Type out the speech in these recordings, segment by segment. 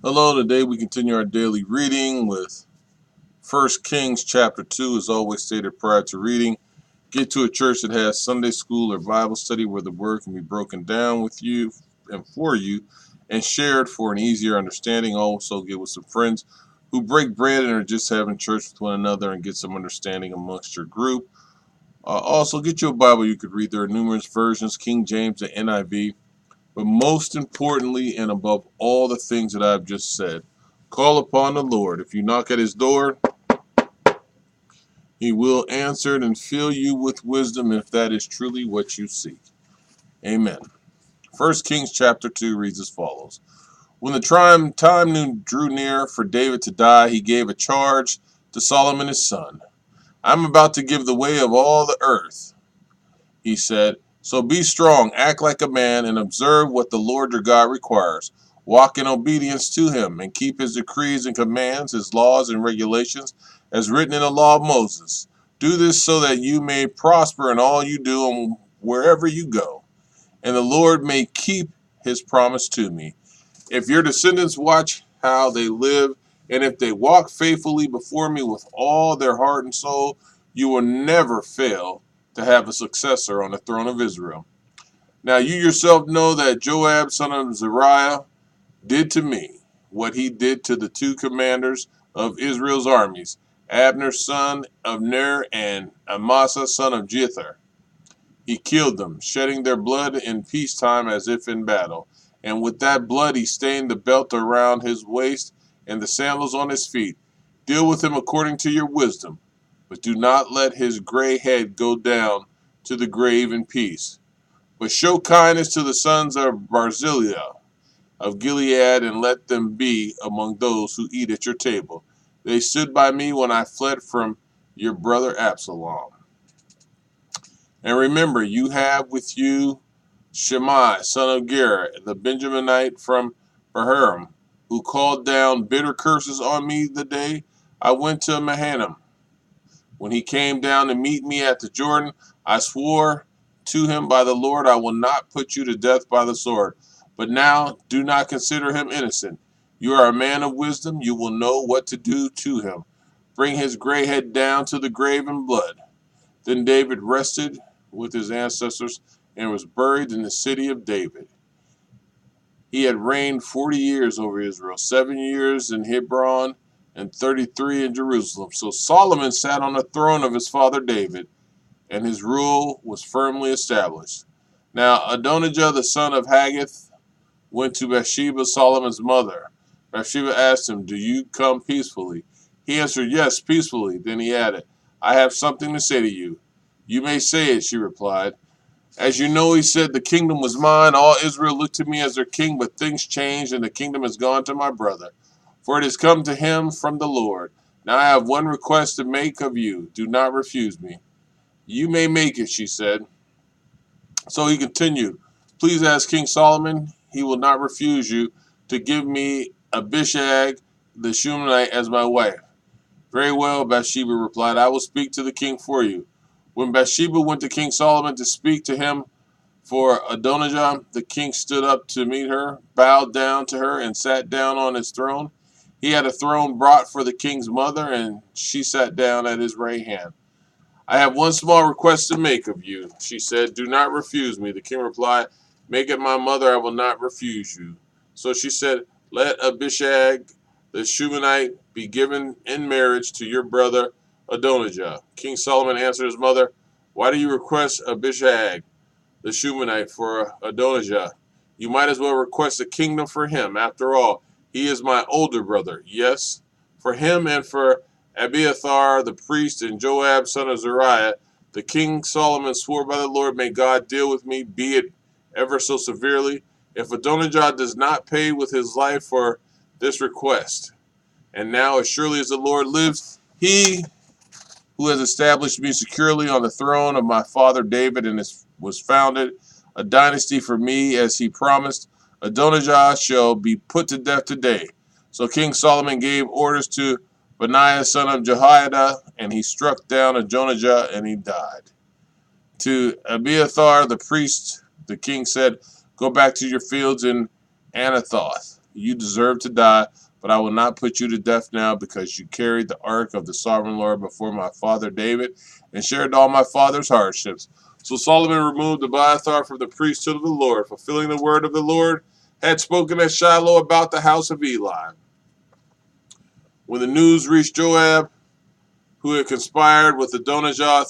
Hello, today we continue our daily reading with 1 Kings chapter 2, as always stated prior to reading. Get to a church that has Sunday school or Bible study where the word can be broken down with you and for you and shared for an easier understanding. Also, get with some friends who break bread and are just having church with one another and get some understanding amongst your group. Also, get you a Bible you could read. There are numerous versions, King James and NIV. But most importantly, and above all the things that I've just said, call upon the Lord. If you knock at his door, he will answer it and fill you with wisdom if that is truly what you seek. Amen. 1 Kings chapter 2 reads as follows. When the time drew near for David to die, he gave a charge to Solomon his son. I'm about to give the way of all the earth, he said. So be strong, act like a man, and observe what the Lord your God requires. Walk in obedience to him, and keep his decrees and commands, his laws and regulations, as written in the law of Moses. Do this so that you may prosper in all you do and wherever you go, and the Lord may keep his promise to me. If your descendants watch how they live, and if they walk faithfully before me with all their heart and soul, you will never fail to have a successor on the throne of Israel. Now you yourself know that Joab, son of Zeruiah, did to me what he did to the two commanders of Israel's armies, Abner, son of Ner, and Amasa, son of Jether. He killed them, shedding their blood in peacetime as if in battle. And with that blood he stained the belt around his waist and the sandals on his feet. Deal with him according to your wisdom, but do not let his gray head go down to the grave in peace. But show kindness to the sons of Barzillai of Gilead, and let them be among those who eat at your table. They stood by me when I fled from your brother Absalom. And remember, you have with you Shimei, son of Gera, the Benjaminite from Bahurim, who called down bitter curses on me the day I went to Mahanaim. When he came down to meet me at the Jordan, I swore to him by the Lord, I will not put you to death by the sword. But now do not consider him innocent. You are a man of wisdom. You will know what to do to him. Bring his gray head down to the grave in blood. Then David rested with his ancestors and was buried in the city of David. He had reigned 40 years over Israel, 7 years in Hebron and 33 in Jerusalem. So Solomon sat on the throne of his father David, and his rule was firmly established. Now Adonijah, the son of Haggith, went to Bathsheba, Solomon's mother. Bathsheba asked him, do you come peacefully? He answered, yes, peacefully. Then he added, I have something to say to you. You may say it, she replied. As you know, he said, the kingdom was mine. All Israel looked to me as their king, but things changed, and the kingdom has gone to my brother. For it has come to him from the Lord. Now I have one request to make of you. Do not refuse me. You may make it, she said. So he continued, please ask King Solomon. He will not refuse you to give me Abishag the Shunammite as my wife. Very well, Bathsheba replied. I will speak to the king for you. When Bathsheba went to King Solomon to speak to him for Adonijah, the king stood up to meet her, bowed down to her, and sat down on his throne. He had a throne brought for the king's mother, and she sat down at his right hand. I have one small request to make of you, she said. Do not refuse me. The king replied, make it my mother, I will not refuse you. So she said, let Abishag the Shunammite be given in marriage to your brother Adonijah. King Solomon answered his mother, why do you request Abishag the Shunammite for Adonijah? You might as well request a kingdom for him. After all, he is my older brother. Yes, for him and for Abiathar the priest and Joab son of Zeruiah, the king Solomon swore by the Lord, may God deal with me, be it ever so severely, if Adonijah does not pay with his life for this request. And now, as surely as the Lord lives, he who has established me securely on the throne of my father David and was founded a dynasty for me as he promised, Adonijah shall be put to death today. So King Solomon gave orders to Benaiah son of Jehoiada, and he struck down Adonijah, and he died. To Abiathar the priest, the king said, go back to your fields in Anathoth. You deserve to die, but I will not put you to death now because you carried the ark of the sovereign Lord before my father David and shared all my father's hardships. So Solomon removed Abiathar from the priesthood of the Lord, fulfilling the word of the Lord had spoken at Shiloh about the house of Eli. When the news reached Joab, who had conspired with Adonijah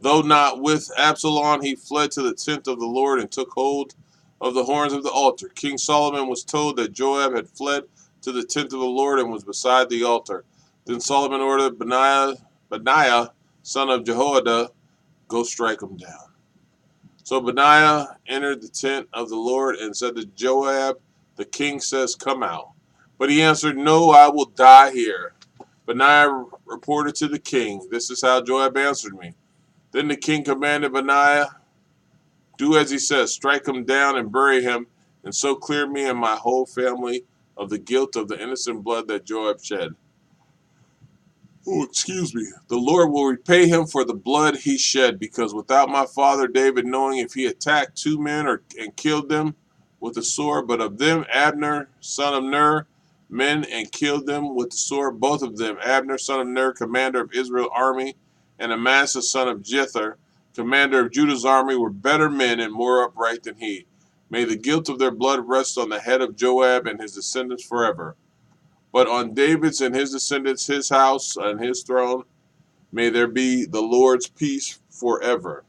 though not with Absalom, he fled to the tent of the Lord and took hold of the horns of the altar. King Solomon was told that Joab had fled to the tent of the Lord and was beside the altar. Then Solomon ordered Benaiah, son of Jehoiada, go strike him down. So Benaiah entered the tent of the Lord and said to Joab, the king says, come out. But he answered, no, I will die here. Benaiah reported to the king, this is how Joab answered me. Then the king commanded Benaiah, do as he says, strike him down and bury him, and so clear me and my whole family of the guilt of the innocent blood that Joab shed. Oh, excuse me. The Lord will repay him for the blood he shed, because without my father David knowing if he attacked two men and killed them with the sword, but of them Abner, son of Ner, men and killed them with the sword, both of them, Abner, son of Ner, commander of Israel's army, and Amasa, son of Jether, commander of Judah's army, were better men and more upright than he. May the guilt of their blood rest on the head of Joab and his descendants forever. But on David's and his descendants, his house and his throne, may there be the Lord's peace forever.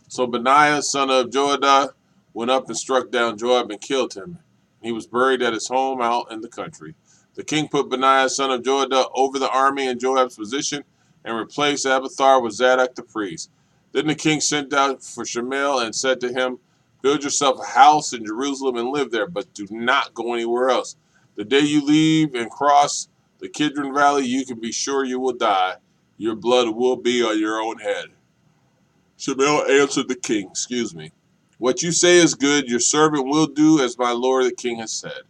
So Benaiah, son of Joiada, went up and struck down Joab and killed him. He was buried at his home out in the country. The king put Benaiah, son of Joiada, over the army in Joab's position and replaced Abiathar with Zadok the priest. Then the king sent out for Shemuel and said to him, build yourself a house in Jerusalem and live there, but do not go anywhere else. The day you leave and cross the Kidron Valley, you can be sure you will die. Your blood will be on your own head. Shemuel answered the king, what you say is good. Your servant will do as my lord the king has said.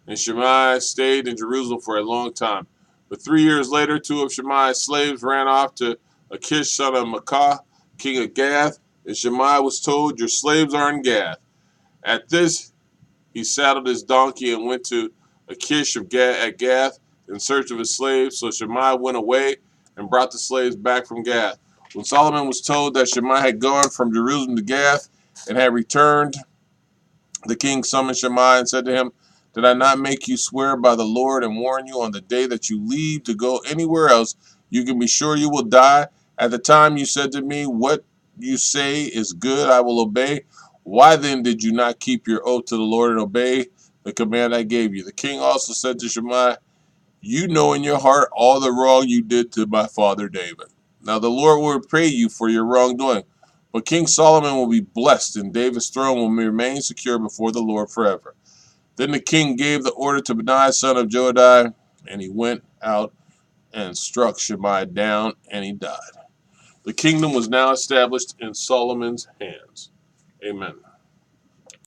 And Shimei stayed in Jerusalem for a long time. But 3 years later, two of Shimei's slaves ran off to Achish, son of Maacah, king of Gath, and Shimei was told, your slaves are in Gath. At this, he saddled his donkey and went to Achish at Gath in search of his slaves. So Shimei went away and brought the slaves back from Gath. When Solomon was told that Shimei had gone from Jerusalem to Gath and had returned, the king summoned Shimei and said to him, did I not make you swear by the Lord and warn you on the day that you leave to go anywhere else, you can be sure you will die? At the time you said to me, what you say is good, I will obey. Why then did you not keep your oath to the Lord and obey the command I gave you? The king also said to Shimei, you know in your heart all the wrong you did to my father David. Now the Lord will repay you for your wrongdoing, but King Solomon will be blessed, and David's throne will remain secure before the Lord forever. Then the king gave the order to Benaiah, son of Joiada, and he went out and struck Shimei down, and he died. The kingdom was now established in Solomon's hands. Amen.